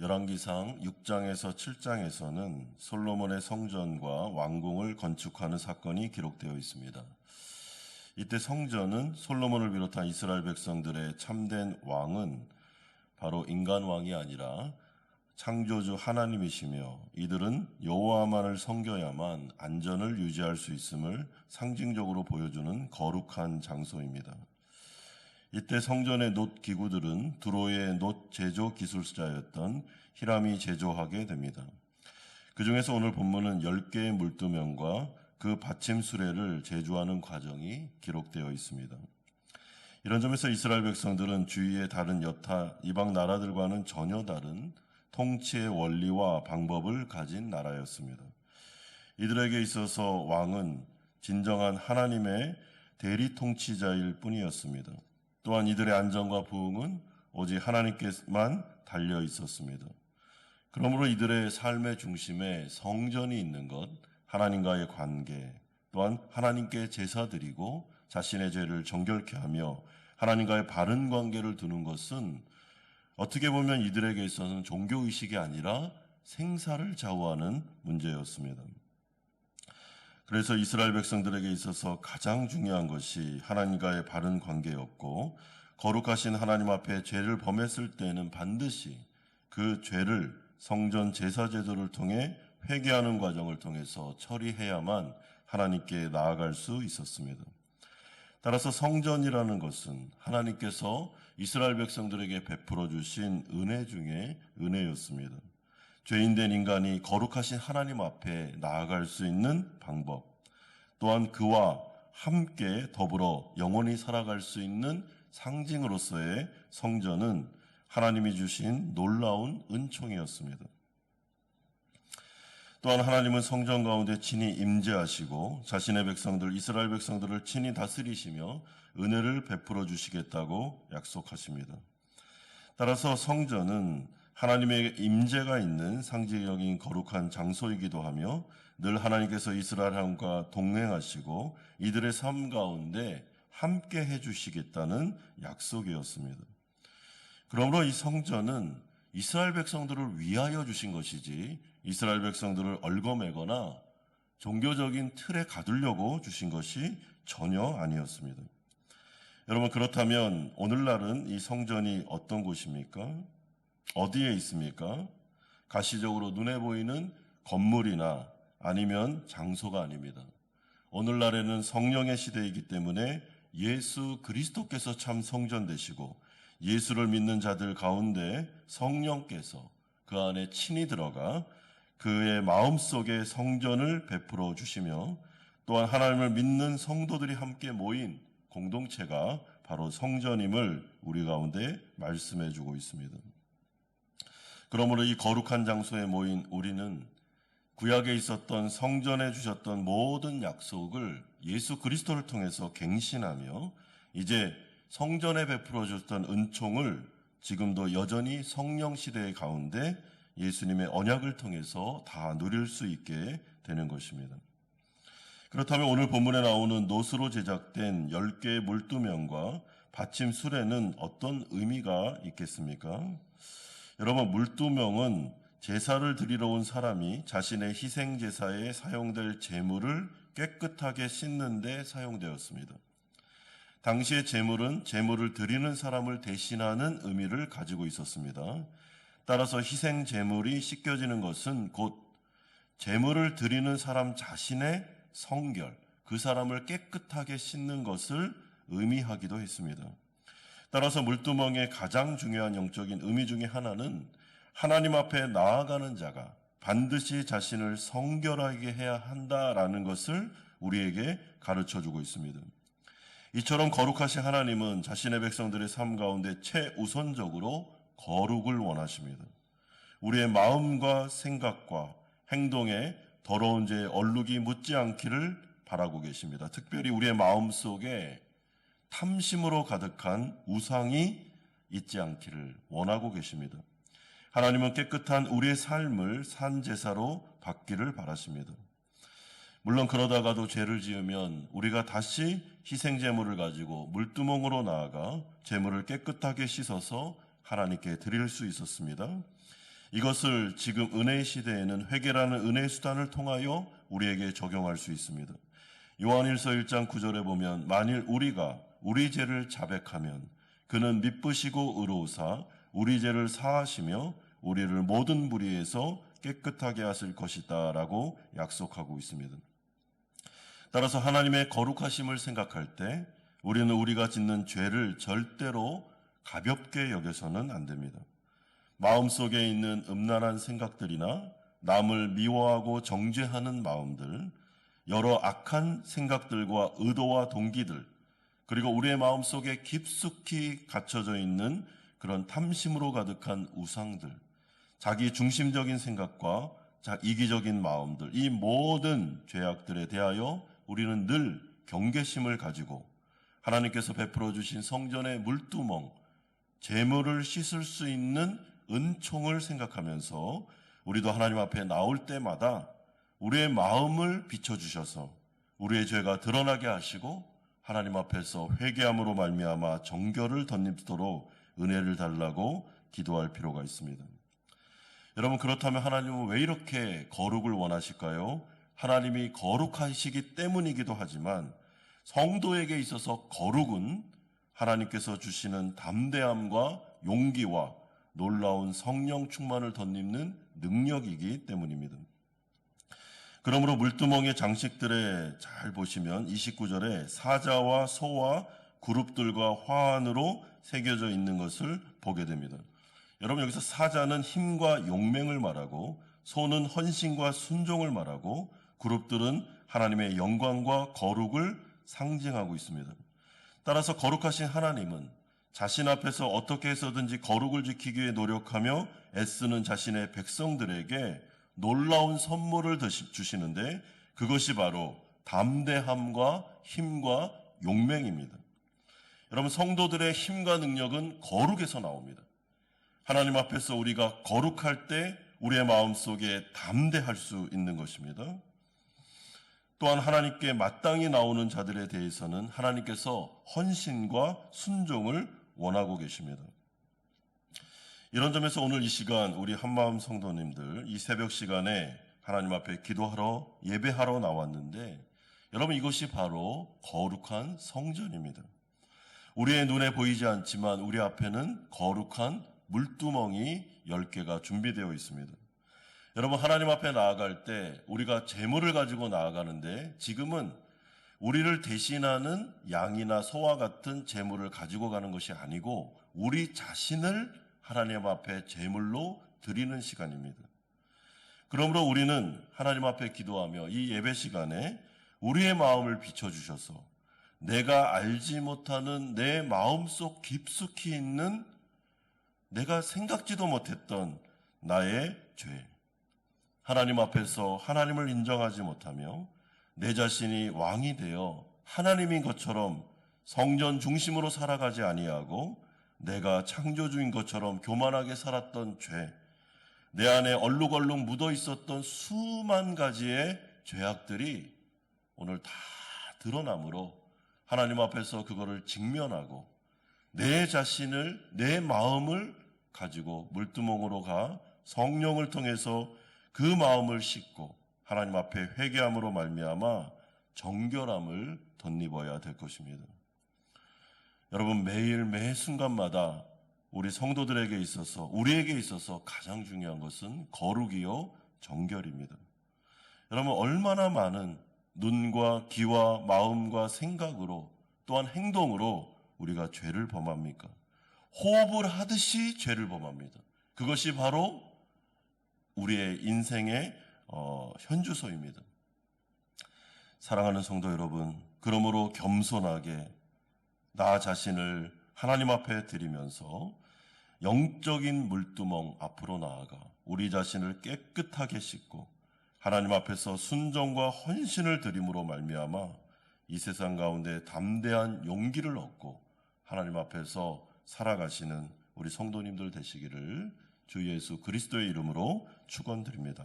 열왕기상 6장에서 7장에서는 솔로몬의 성전과 왕궁을 건축하는 사건이 기록되어 있습니다. 이때 성전은 솔로몬을 비롯한 이스라엘 백성들의 참된 왕은 바로 인간 왕이 아니라 창조주 하나님이시며 이들은 여호와만을 섬겨야만 안전을 유지할 수 있음을 상징적으로 보여주는 거룩한 장소입니다. 이때 성전의 놋 기구들은 두로의 놋 제조 기술자였던 히람이 제조하게 됩니다. 그 중에서 오늘 본문은 10개의 물두명과 그 받침 수레를 제조하는 과정이 기록되어 있습니다. 이런 점에서 이스라엘 백성들은 주위의 다른 여타 이방 나라들과는 전혀 다른 통치의 원리와 방법을 가진 나라였습니다. 이들에게 있어서 왕은 진정한 하나님의 대리 통치자일 뿐이었습니다. 또한 이들의 안전과 부흥은 오직 하나님께만 달려 있었습니다. 그러므로 이들의 삶의 중심에 성전이 있는 것, 하나님과의 관계, 또한 하나님께 제사 드리고 자신의 죄를 정결케 하며 하나님과의 바른 관계를 두는 것은 어떻게 보면 이들에게 있어서는 종교의식이 아니라 생사를 좌우하는 문제였습니다. 그래서 이스라엘 백성들에게 있어서 가장 중요한 것이 하나님과의 바른 관계였고, 거룩하신 하나님 앞에 죄를 범했을 때는 반드시 그 죄를 성전 제사 제도를 통해 회개하는 과정을 통해서 처리해야만 하나님께 나아갈 수 있었습니다. 따라서 성전이라는 것은 하나님께서 이스라엘 백성들에게 베풀어 주신 은혜 중에 은혜였습니다. 죄인된 인간이 거룩하신 하나님 앞에 나아갈 수 있는 방법, 또한 그와 함께 더불어 영원히 살아갈 수 있는 상징으로서의 성전은 하나님이 주신 놀라운 은총이었습니다. 또한 하나님은 성전 가운데 친히 임재하시고 자신의 백성들, 이스라엘 백성들을 친히 다스리시며 은혜를 베풀어 주시겠다고 약속하십니다. 따라서 성전은 하나님의 임재가 있는 상징적인 거룩한 장소이기도 하며 늘 하나님께서 이스라엘과 동행하시고 이들의 삶 가운데 함께 해주시겠다는 약속이었습니다. 그러므로 이 성전은 이스라엘 백성들을 위하여 주신 것이지 이스라엘 백성들을 얽어매거나 종교적인 틀에 가두려고 주신 것이 전혀 아니었습니다. 여러분, 그렇다면 오늘날은 이 성전이 어떤 곳입니까? 어디에 있습니까? 가시적으로 눈에 보이는 건물이나 아니면 장소가 아닙니다. 오늘날에는 성령의 시대이기 때문에 예수 그리스도께서 참 성전 되시고 예수를 믿는 자들 가운데 성령께서 그 안에 친히 들어가 그의 마음속에 성전을 베풀어 주시며 또한 하나님을 믿는 성도들이 함께 모인 공동체가 바로 성전임을 우리 가운데 말씀해 주고 있습니다. 그러므로 이 거룩한 장소에 모인 우리는 구약에 있었던 성전에 주셨던 모든 약속을 예수 그리스도를 통해서 갱신하며 이제 성전에 베풀어 주셨던 은총을 지금도 여전히 성령 시대의 가운데 예수님의 언약을 통해서 다 누릴 수 있게 되는 것입니다. 그렇다면 오늘 본문에 나오는 놋으로 제작된 10개의 물두명과 받침 수레는 어떤 의미가 있겠습니까? 여러분, 물두명은 제사를 드리러 온 사람이 자신의 희생 제사에 사용될 제물을 깨끗하게 씻는 데 사용되었습니다. 당시의 제물은 제물을 드리는 사람을 대신하는 의미를 가지고 있었습니다. 따라서 희생 제물이 씻겨지는 것은 곧 제물을 드리는 사람 자신의 성결, 그 사람을 깨끗하게 씻는 것을 의미하기도 했습니다. 따라서 물두멍의 가장 중요한 영적인 의미 중에 하나는 하나님 앞에 나아가는 자가 반드시 자신을 성결하게 해야 한다라는 것을 우리에게 가르쳐주고 있습니다. 이처럼 거룩하신 하나님은 자신의 백성들의 삶 가운데 최우선적으로 거룩을 원하십니다. 우리의 마음과 생각과 행동에 더러운 죄의 얼룩이 묻지 않기를 바라고 계십니다. 특별히 우리의 마음 속에 탐심으로 가득한 우상이 있지 않기를 원하고 계십니다. 하나님은 깨끗한 우리의 삶을 산제사로 받기를 바라십니다. 물론 그러다가도 죄를 지으면 우리가 다시 희생제물을 가지고 물두멍으로 나아가 제물을 깨끗하게 씻어서 하나님께 드릴 수 있었습니다. 이것을 지금 은혜의 시대에는 회개라는 은혜의 수단을 통하여 우리에게 적용할 수 있습니다. 요한일서 1장 9절에 보면 만일 우리가 우리 죄를 자백하면 그는 미쁘시고 의로우사 우리 죄를 사하시며 우리를 모든 불의에서 깨끗하게 하실 것이다 라고 약속하고 있습니다. 따라서 하나님의 거룩하심을 생각할 때 우리는 우리가 짓는 죄를 절대로 가볍게 여겨서는 안 됩니다. 마음속에 있는 음란한 생각들이나 남을 미워하고 정죄하는 마음들, 여러 악한 생각들과 의도와 동기들, 그리고 우리의 마음속에 깊숙이 갇혀져 있는 그런 탐심으로 가득한 우상들, 자기 중심적인 생각과 이기적인 마음들, 이 모든 죄악들에 대하여 우리는 늘 경계심을 가지고 하나님께서 베풀어 주신 성전의 물두멍, 재물을 씻을 수 있는 은총을 생각하면서 우리도 하나님 앞에 나올 때마다 우리의 마음을 비춰주셔서 우리의 죄가 드러나게 하시고 하나님 앞에서 회개함으로 말미암아 정결을 덧입도록 은혜를 달라고 기도할 필요가 있습니다. 여러분, 그렇다면 하나님은 왜 이렇게 거룩을 원하실까요? 하나님이 거룩하시기 때문이기도 하지만 성도에게 있어서 거룩은 하나님께서 주시는 담대함과 용기와 놀라운 성령 충만을 덧입는 능력이기 때문입니다. 그러므로 물두멍의 장식들에 잘 보시면 29절에 사자와 소와 그룹들과 화환으로 새겨져 있는 것을 보게 됩니다. 여러분, 여기서 사자는 힘과 용맹을 말하고 소는 헌신과 순종을 말하고 그룹들은 하나님의 영광과 거룩을 상징하고 있습니다. 따라서 거룩하신 하나님은 자신 앞에서 어떻게 해서든지 거룩을 지키기 위해 노력하며 애쓰는 자신의 백성들에게 놀라운 선물을 주시는데 그것이 바로 담대함과 힘과 용맹입니다. 여러분, 성도들의 힘과 능력은 거룩에서 나옵니다. 하나님 앞에서 우리가 거룩할 때 우리의 마음속에 담대할 수 있는 것입니다. 또한 하나님께 마땅히 나오는 자들에 대해서는 하나님께서 헌신과 순종을 원하고 계십니다. 이런 점에서 오늘 이 시간 우리 한마음 성도님들 이 새벽 시간에 하나님 앞에 기도하러 예배하러 나왔는데 여러분, 이것이 바로 거룩한 성전입니다. 우리의 눈에 보이지 않지만 우리 앞에는 거룩한 물두멍이 10개가 준비되어 있습니다. 여러분, 하나님 앞에 나아갈 때 우리가 제물을 가지고 나아가는데 지금은 우리를 대신하는 양이나 소와 같은 제물을 가지고 가는 것이 아니고 우리 자신을 하나님 앞에 제물로 드리는 시간입니다. 그러므로 우리는 하나님 앞에 기도하며 이 예배 시간에 우리의 마음을 비춰주셔서 내가 알지 못하는 내 마음속 깊숙이 있는 내가 생각지도 못했던 나의 죄, 하나님 앞에서 하나님을 인정하지 못하며 내 자신이 왕이 되어 하나님인 것처럼 성전 중심으로 살아가지 아니하고 내가 창조주인 것처럼 교만하게 살았던 죄, 내 안에 얼룩얼룩 묻어 있었던 수만 가지의 죄악들이 오늘 다 드러나므로 하나님 앞에서 그거를 직면하고 내 자신을, 내 마음을 가지고 물두멍으로 가 성령을 통해서 그 마음을 씻고 하나님 앞에 회개함으로 말미암아 정결함을 덧입어야 될 것입니다. 여러분, 매일 매 순간마다 우리 성도들에게 있어서 우리에게 있어서 가장 중요한 것은 거룩이요 정결입니다. 여러분, 얼마나 많은 눈과 귀와 마음과 생각으로 또한 행동으로 우리가 죄를 범합니까? 호흡을 하듯이 죄를 범합니다. 그것이 바로 우리의 인생의 현주소입니다. 사랑하는 성도 여러분, 그러므로 겸손하게 나 자신을 하나님 앞에 드리면서 영적인 물두멍 앞으로 나아가 우리 자신을 깨끗하게 씻고 하나님 앞에서 순종과 헌신을 드림으로 말미암아 이 세상 가운데 담대한 용기를 얻고 하나님 앞에서 살아가시는 우리 성도님들 되시기를 주 예수 그리스도의 이름으로 축원드립니다.